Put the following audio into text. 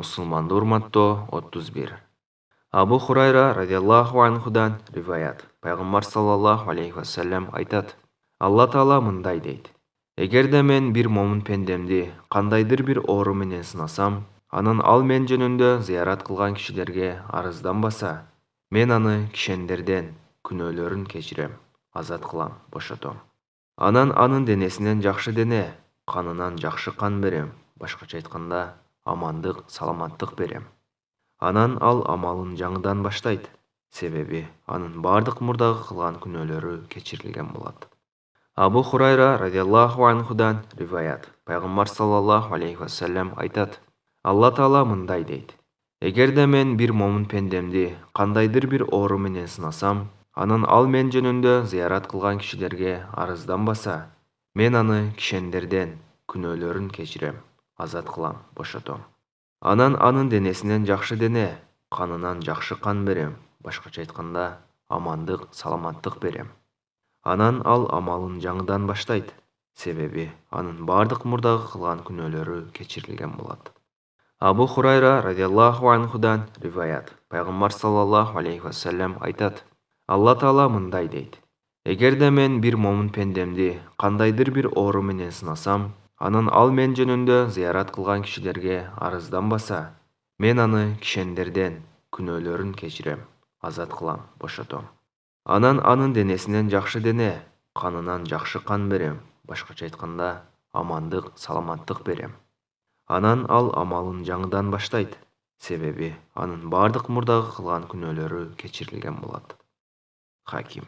Мусулманды урматтоо 31. Абу Хурайра радиаллаху анхудан риваят. Пайгамбар саллаллаху алейхи вассалам айтат: Алла Таала мындай дейт: Эгерде мен бир момун пендемди кандайдыр бир оору менен сынасам, анан ал мен жөнүндө зыярат кылган кишилерге арызданбаса, мен аны кишендерден күнөөлөрүн кечирем, азат кылам, бошотом. Анан анын денесинен жакшы дене, канынан жакшы кан берем, башкача айтканда, амандык, саламаттык берем. Анан ал амалын жаңыдан баштайт, себеби анын бардык мурдагы кылган күнөөлөрү кечирилген болот. Абу Хурайра радиаллаху анхудан риваят. Пайгамбар саллаллаху алейхи вассалам айтат: Алла Таала мындай дейт: Эгерде мен бир момун пендемди кандайдыр бир оору менен сынасам, анан ал мен жөнүндө зыярат кылган кишилерге арызданбаса, мен аны кишендерден күнөөлөрүн кечирем, азат кылам, бошотом. Анан анын денесинен жакшы дене, канынан жакшы кан берем, башкача айтканда, амандык, саламаттык берем. Анан ал амалын жаңыдан баштайт, себеби анын бардык мурдагы кылган күнөөлөрү кечирилген болот. Абу Хурайра радиаллаху анхудан риваят. Пайгамбар саллаллаху алейхи вассалам айтат: Алла Таала мындай дейт: Эгерде мен бир момун пендемди кандайдыр бир оору менен сынасам, анан ал мен жөнүндө зыярат кылган кишилерге арызданбаса, мен аны кишендерден күнөөлөрүн кечирем, азат кылам, бошотом. Анан анын денесинен жакшы дене, канынан жакшы кан берем, башкача айтканда, амандык, саламаттык берем. Анан ал амалын жаңыдан баштайт, себеби анын бардык мурдагы кылган күнөөлөрү кечирилген болот. Хаким.